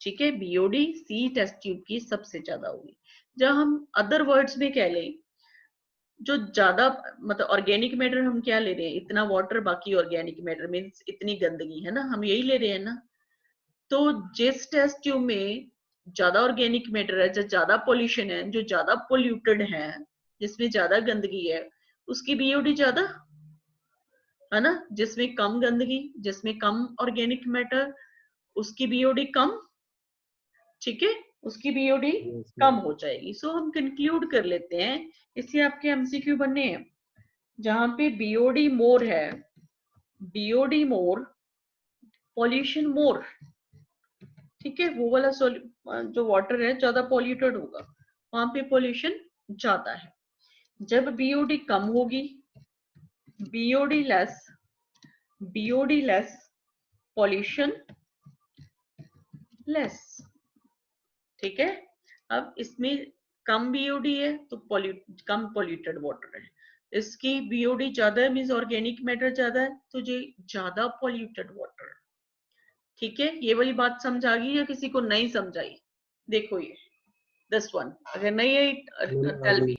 ठीक है, बीओडी सी टेस्ट ट्यूब की सबसे ज्यादा होगी। जब हम अदर वर्ड्स में कह लें, जो ज्यादा मतलब ऑर्गेनिक मैटर हम क्या ले रहे हैं, इतना वाटर, बाकी ऑर्गेनिक मैटर मीन्स इतनी गंदगी, है ना, हम यही ले रहे हैं ना, तो जिस टेस्ट ट्यूब में ज्यादा ऑर्गेनिक मैटर है, जो ज्यादा पोल्यूशन है, जो ज्यादा पोल्यूटेड है, जिसमें ज्यादा गंदगी है, उसकी बीओडी ज्यादा, है ना, जिसमें कम गंदगी, जिसमें कम ऑर्गेनिक मैटर, उसकी बीओडी कम, ठीक है, उसकी बीओडी yes, कम ma'am. हो जाएगी। सो हम कंक्लूड कर लेते हैं, इससे आपके एमसीक्यू बनने हैं, जहां पे बीओडी मोर है, बीओडी मोर, पॉल्यूशन मोर, ठीक है, वो वाला जो वाटर है ज्यादा पॉल्यूटेड होगा, वहां पे पॉल्यूशन ज्यादा है। जब बीओडी कम होगी, BOD less, BOD less, pollution less, ठीक है। अब इसमें कम बीओडी है तो कम पॉल्यूटेड वाटर है, इसकी बीओडी ज्यादा है मींस ऑर्गेनिक मैटर ज्यादा है, तो ये ज्यादा पॉल्यूटेड वाटर, ठीक है। ये वाली बात समझ आ गई या किसी को नहीं समझ आई? देखो ये दिस वन, अगर नहीं आई Ma'am, आ टेल गई. मी।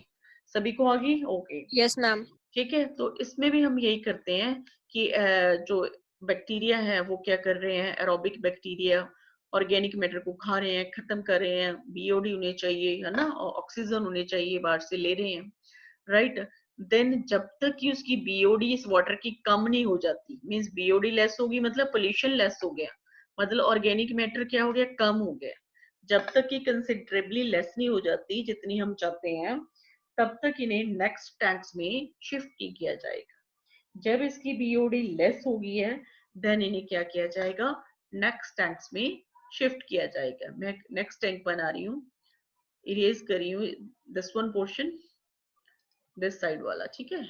सभी को आ गई? Okay, yes ma'am. ठीक है। तो इसमें भी हम यही करते हैं कि जो बैक्टीरिया है वो क्या कर रहे हैं, एरोबिक बैक्टीरिया ऑर्गेनिक मैटर को खा रहे हैं, खत्म कर रहे हैं, बीओडी उन्हें चाहिए, है ना, और ऑक्सीजन उन्हें चाहिए, बाहर से ले रहे हैं, राइट। देन जब तक कि उसकी बीओडी इस वाटर की कम नहीं हो जाती, मींस बीओडी लेस होगी मतलब पोल्यूशन लेस हो गया, मतलब ऑर्गेनिक मैटर क्या हो गया, कम हो गया। जब तक ये कंसिडरेबली लेस नहीं हो जाती जितनी हम चाहते हैं, तब तक इन्हें नेक्स्ट टैंक्स में शिफ्ट नहीं किया जाएगा। जब इसकी बीओडी लेस होगी है, देन इन्हें क्या किया जाएगा, नेक्स्ट टैंक्स में शिफ्ट किया जाएगा। मैं नेक्स्ट टैंक बना रही हूँ, इरेज कर रही हूँ this one portion, this side वाला, ठीक है।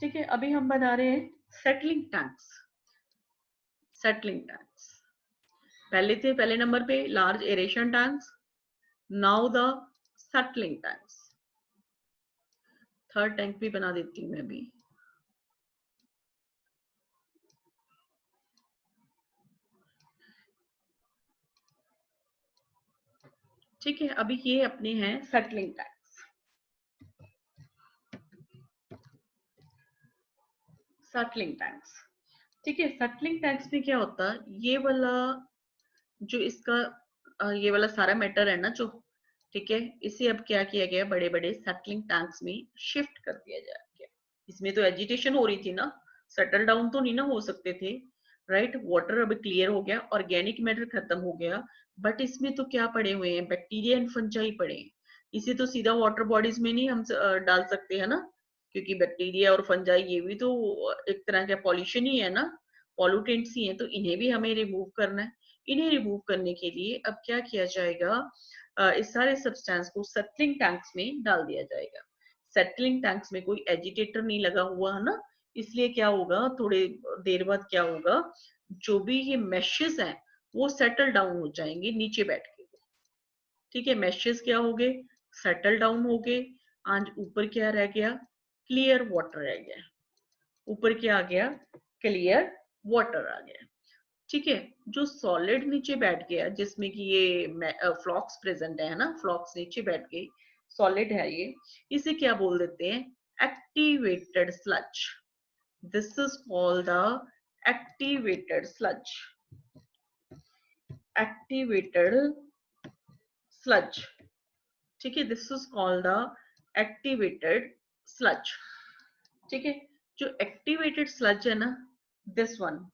ठीक है, अभी हम बना रहे हैं सेटलिंग टैंक्स। सेटलिंग टैंक्स पहले थे, पहले नंबर पे large aeration tanks, now the settling tanks. Third tank भी बना देती हूँ मैं अभी। ठीक है, अभी ये अपने हैं सेटलिंग टैंक्स। सेटलिंग टैंक्स, ठीक है। सेटलिंग टैंक्स में क्या होता है, ये वाला जो इसका ये वाला सारा मैटर है ना जो, ठीक है, इसे अब क्या किया गया, बड़े बड़े सेटलिंग टैंक्स में शिफ्ट कर दिया गया। इसमें तो एजिटेशन हो रही थी ना, सेटल डाउन तो नहीं ना हो सकते थे, राइट। वाटर अब क्लियर हो गया, ऑर्गेनिक मैटर खत्म हो गया, बट इसमें तो क्या पड़े हुए हैं, बैक्टीरिया एंड फंजाई पड़े हैं। इसे तो सीधा वाटर बॉडीज में नहीं हम डाल सकते है ना, क्योंकि बैक्टीरिया और फंजाई ये भी तो एक तरह का पॉल्यूशन ही है ना, पॉल्यूटेंट्स ही है, तो इन्हें भी हमें रिमूव करना है। इन्हें रिमूव करने के लिए अब क्या किया जाएगा, इस सारे सब्सटेंस को सेटलिंग टैंक्स में डाल दिया जाएगा। सेटलिंग टैंक्स में कोई एजिटेटर नहीं लगा हुआ है ना, इसलिए क्या होगा, थोड़ी देर बाद क्या होगा, जो भी ये मैशेस हैं वो सेटल डाउन हो जाएंगे नीचे बैठ के, ठीक है। मैशेस क्या हो गए, सेटल डाउन हो गए। आज ऊपर क्या रह गया, क्लियर वाटर रह गया। ऊपर क्या आ गया, क्लियर वाटर आ गया, ठीक है। जो सॉलिड नीचे बैठ गया, जिसमें कि ये फ्लॉक्स प्रेजेंट है ना, फ्लॉक्स नीचे बैठ गई, सॉलिड है ये, इसे क्या बोल देते हैं, activated sludge. This is called the activated sludge, activated sludge, ठीक है। This is called the activated sludge, ठीक है। जो एक्टिवेटेड स्लज है ना, दिस वन,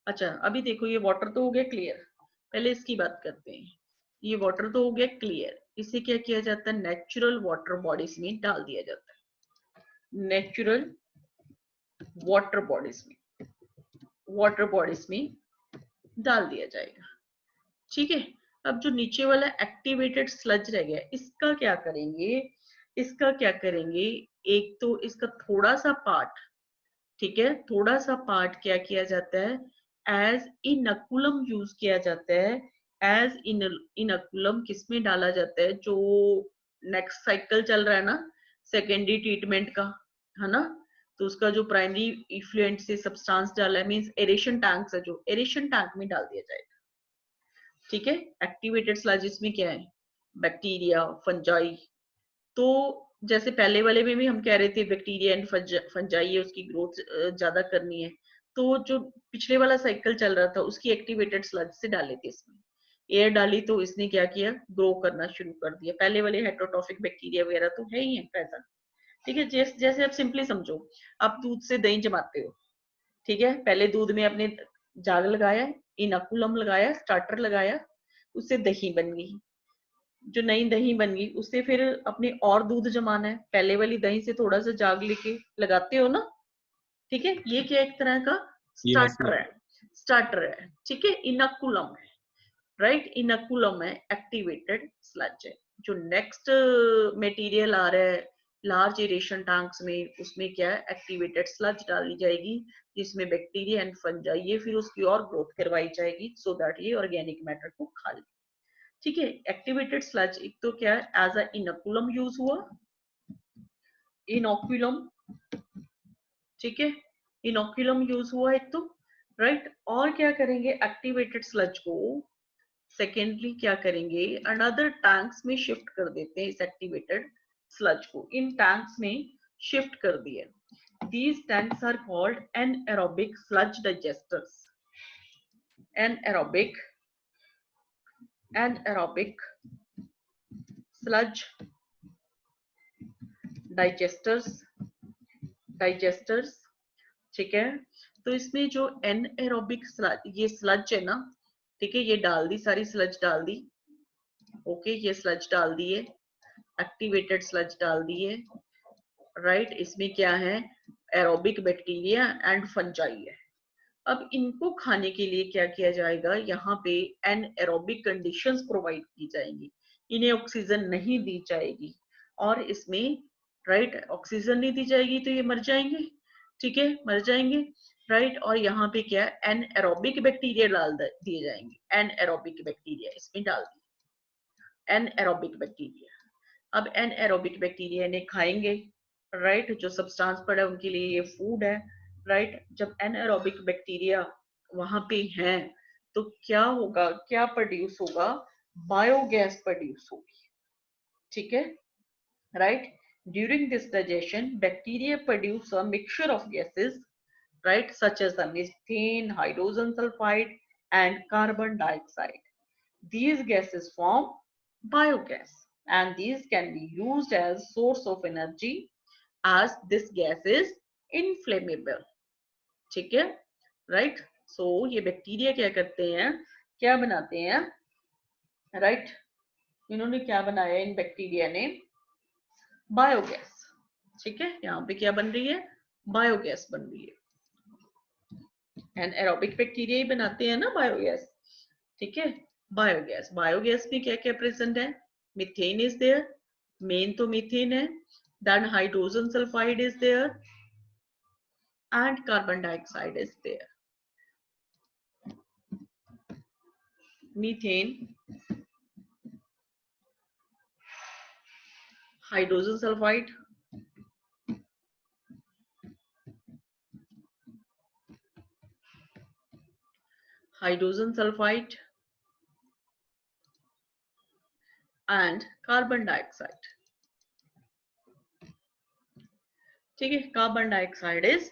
अच्छा अभी देखो ये वाटर तो हो गया क्लियर, पहले इसकी बात करते हैं। ये वाटर तो हो गया क्लियर, इसे क्या किया जाता है, नेचुरल वाटर बॉडीज में डाल दिया जाता है, नेचुरल वाटर बॉडीज में, वाटर बॉडीज में डाल दिया जाएगा, ठीक है। अब जो नीचे वाला एक्टिवेटेड स्लज रह गया, इसका क्या करेंगे, इसका क्या करेंगे, एक तो इसका थोड़ा सा पार्ट, ठीक है, थोड़ा सा पार्ट क्या किया जाता है, एज इनकुलम यूज किया जाता है। एज इनकुलम किसमें डाला जाता है, जो नेक्स्ट साइकिल चल रहा है ना, सेकेंडरी ट्रीटमेंट का, है ना, तो उसका जो प्राइमरी इफ्लुएंट से सब्सटेंस डाला है, मींस एरेशन टैंक्स है, जो एरेशन टैंक में डाल दिया जाएगा, ठीक है। एक्टिवेटेड स्लजिस में क्या है, बैक्टीरिया, फंजाई। तो जैसे पहले वाले में भी हम कह रहे थे बैक्टीरिया एंड फंजाई है, उसकी ग्रोथ ज्यादा करनी है, तो जो पिछले वाला साइकिल चल रहा था उसकी एक्टिवेटेड स्लज से डाले थे इसमें, एयर डाली तो इसने क्या किया, ग्रो करना शुरू कर दिया। पहले वाले हेटरोट्रॉफिक बैक्टीरिया वगैरह तो है ही है प्रेजेंट, ठीक है। जैसे आप सिंपली समझो, आप दूध से दही जमाते हो, ठीक है। पहले दूध में आपने जाग लगाया, इनोकुलम लगाया, स्टार्टर लगाया, उससे दही बन गई। जो नई दही बन गई उससे फिर अपने और दूध जमाना है, पहले वाली दही से थोड़ा सा जाग लेके लगाते हो ना, ठीक है। ये क्या एक तरह का Yes, स्टार्टर ma'am. है, स्टार्टर है, ठीक है। इनोकुलम है, राइट, इनोकुलम है, एक्टिवेटेड स्लज है। जो नेक्स्ट मटेरियल आ रहा है लार्ज एरेशन टैंक्स में, उसमें क्या है, एक्टिवेटेड स्लज डाली जाएगी जिसमें बैक्टीरिया एंड फंजाई, ये फिर उसकी और ग्रोथ करवाई जाएगी सो दैट ये ऑर्गेनिक मैटर को खा ले, ठीक है। एक्टिवेटेड स्लज एक तो क्या है, एज अ इनोकुलम यूज हुआ, इनोकुलम, ठीक है, इनोकुलम यूज हुआ एक तो, राइट। और क्या करेंगे, एक्टिवेटेड स्लज को सेकेंडली क्या करेंगे, अनदर टैंक्स में शिफ्ट कर देते हैं इस एक्टिवेटेड स्लज को, इन टैंक्स में शिफ्ट कर दिया। These tanks are called anaerobic sludge digesters. Anaerobic sludge digesters, ठीक है। तो इसमें जो एनएरोबिक स्लज, ये स्लज है ना, ठीक है, ये डाल दी, सारी स्लज डाल दी, ओके, ये स्लज डाल दी है, एक्टिवेटेड स्लज डाल दी है, राइट। इसमें क्या है, एरोबिक बैक्टीरिया एंड फंजाई है। अब इनको खाने के लिए क्या किया जाएगा, यहाँ पे एनएरोबिक कंडीशंस प्रोवाइड की जाएंगी, इन्हें ऑक्सीजन नहीं दी जाएगी, और इसमें राइट ऑक्सीजन नहीं दी जाएगी तो ये मर जाएंगे, ठीक है, मर जाएंगे, राइट। और यहाँ पे क्या एनएरोबिक बैक्टीरिया डाल दिए जाएंगे, एनएरोबिक बैक्टीरिया इसमें डाल दिए, एनएरोबिक बैक्टीरिया। अब एनएरोबिक बैक्टीरिया इन्हें खाएंगे, राइट, जो सब्सटेंस पड़ा है उनके लिए ये फूड है, राइट। जब एनएरोबिक बैक्टीरिया वहां पे हैं तो क्या होगा, क्या प्रोड्यूस होगा, बायोगैस प्रोड्यूस होगी, ठीक है, right. During this digestion bacteria produce a mixture of gases, right, such as the methane, hydrogen sulfide and carbon dioxide. These gases form biogas and these can be used as source of energy as this gas is inflammable, ठीक है, right. So ये bacteria क्या करते हैं, क्या बनाते हैं, right, इन्होंने क्या बनाया, इन बैक्टीरिया ने बायोगैस, ठीक है। यहाँ पे क्या बन रही है, बायोगैस बन रही है, एनाएरोबिक बैक्टीरिया ही बनाते हैं ना बायोगैस, ठीक है। बायोगैस, बायोगैस में क्या क्या प्रेजेंट है, मीथेन इज देयर, मेन तो मीथेन है, then hydrogen sulphide is there and carbon dioxide is there. Methane, hydrogen sulphide, hydrogen sulphide and carbon dioxide, ठीक है, कार्बन डाइऑक्साइड इज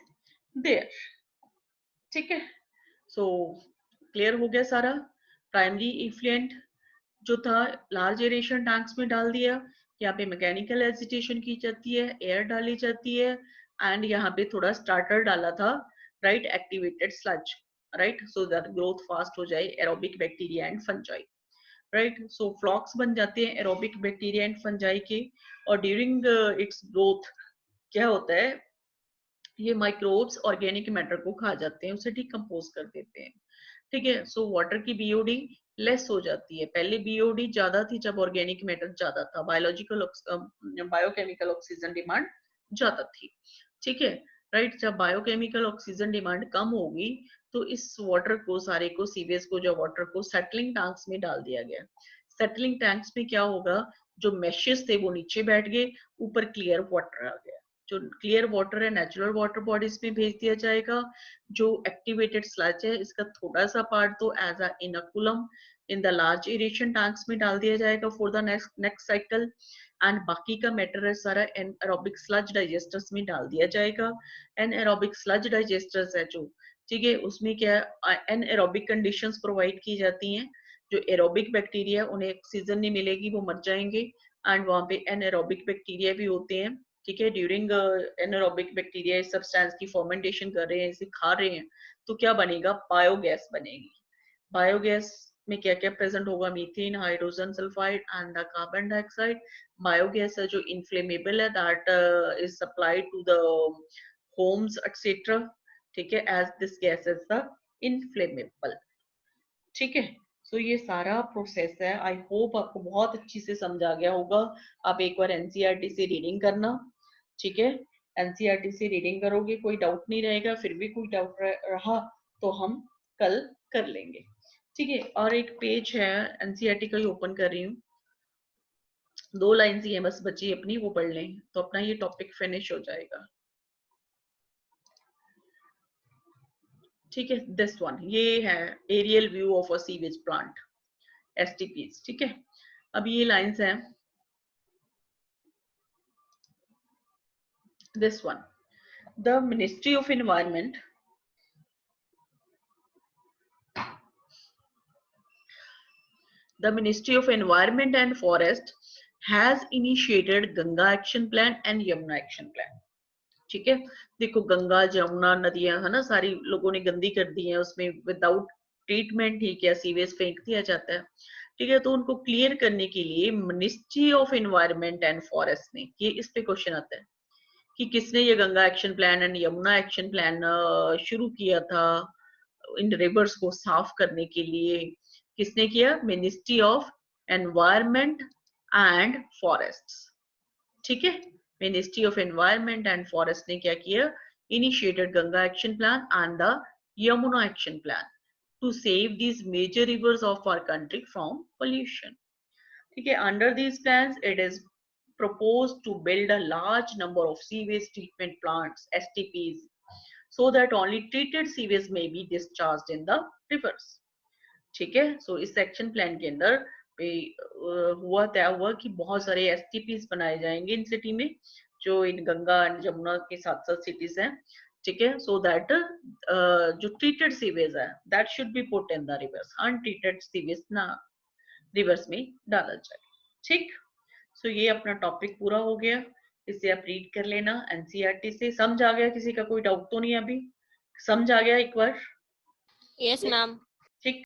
देयर, ठीक है। सो क्लियर हो गया सारा। प्राइमरी इफ्लुएंट जो था लार्ज एरेशन टैंक्स में डाल दिया, यहाँ पे मैकेनिकल एजिटेशन की जाती है, एयर डाली जाती है, एंड यहाँ पे थोड़ा स्टार्टर डाला था, right, activated sludge, right, so that growth fast हो जाए aerobic bacteria and fungi, right. So flocs बन जाते हैं एरोबिक बैक्टीरिया एंड फंजाई के, और ड्यूरिंग इट्स ग्रोथ क्या होता है, ये माइक्रोब्स ऑर्गेनिक मैटर को खा जाते हैं, उसे डिकम्पोज कर देते हैं, ठीक है। सो वाटर की बीओडी लेस हो जाती है, पहले बीओडी ज्यादा थी जब ऑर्गेनिक मैटर ज्यादा था, बायोलॉजिकल बायोकेमिकल ऑक्सीजन डिमांड ज्यादा थी, ठीक है, राइट। जब बायोकेमिकल ऑक्सीजन डिमांड कम होगी तो इस वाटर को सारे को, सीवेज को, जो वाटर को सेटलिंग टैंक्स में डाल दिया गया। सेटलिंग टैंक्स में क्या होगा, जो मैशेस थे वो नीचे बैठ गए, ऊपर क्लियर वाटर आ गया, जो क्लियर वाटर है नेचुरल वाटर बॉडीज में भेज दिया जाएगा। जो एक्टिवेटेड स्लज है इसका थोड़ा सा पार्ट तो as a inoculum in the large aeration tanks में डाल दिया जाएगा for the next cycle, and बाकी का मैटर है सारा एनारोबिक स्लज डाइजेस्टर्स में डाल दिया जाएगा। एनारोबिक स्लज डाइजेस्टर्स है जो ठीक है, उसमें क्या है एनएरोबिक कंडीशंस प्रोवाइड की जाती हैं। जो एरोबिक बैक्टीरिया उन्हें ऑक्सीजन नहीं मिलेगी, वो मर जाएंगे, एंड वहां पे एनएरोबिक बैक्टीरिया भी होते हैं। ठीक है, ड्यूरिंग एनएरोबिक बैक्टीरिया इस सब्सटेंस की फर्मेंटेशन कर रहे हैं, इसे खा रहे हैं, तो क्या बनेगा, बायोगैस बनेगी। बायोगैस में क्या क्या प्रेजेंट होगा, methane, hydrogen sulphide and the carbon dioxide. Biogas है जो इनफ्लेमेबल है, that is supplied to the homes etcetera. ठीक है, as this gas is the inflammable. ठीक है, सो ये सारा प्रोसेस है। आई होप आपको बहुत अच्छी से समझा गया होगा। आप एक बार एनसीईआरटी से रीडिंग करना। ठीक है, एनसीईआरटी से रीडिंग करोगे, कोई डाउट नहीं रहेगा। फिर भी कोई डाउट रहा तो हम कल कर लेंगे। ठीक है, और एक पेज है एनसीईआरटी का ही ओपन कर रही हूँ, 2 लाइन्स ही है बस बची अपनी, वो पढ़ लें तो अपना ये टॉपिक फिनिश हो जाएगा। ठीक है, दिस वन, ये है aerial view of a sewage plant, STPs. ठीक है, अब ये लाइन्स हैं, this one, the Ministry of Environment and Forest has initiated Ganga Action Plan and Yamuna Action Plan. ठीक है, देखो गंगा जमुना नदियां है ना, सारी लोगों ने गंदी कर दी है, उसमें विदाउट ट्रीटमेंट ही क्या सीवेज फेंक दिया जाता है। ठीक है, तो उनको क्लियर करने के लिए ministry of environment and forest ने, ये इस पे क्वेश्चन आता है कि किसने ये Ganga action plan and Yamuna action plan शुरू किया था इन रिवर्स को साफ करने के लिए। किसने किया, ministry of environment and forest. ठीक है, ministry of environment and forest ने क्या किया, initiated Ganga action plan and the Yamuna action plan to save these major rivers of our country from pollution. ठीक है, under these plans it is proposed to build a large number of sewage treatment plants, STPs, so that only treated sewage may be discharged in the rivers. ठीक है, सो इस section plan के अंदर पे हुआ तय हुआ कि बहुत सारे एसटीपीज बनाए जाएंगे इन सिटी में, जो इन गंगा एंड जमुना के साथ साथ सिटीज हैं। ठीक है, सो दैट जो ट्रीटेड सीवेज है that should be put in the reverse, untreated sewage ना रिवर्स में डाला जाए। ठीक, सो ये अपना टॉपिक पूरा हो गया, इसे आप रीड कर लेना एनसीईआरटी से। समझ आ गया, किसी का कोई डाउट तो नहीं अभी? समझ आ गया एक बार? Yes ma'am. ठीक।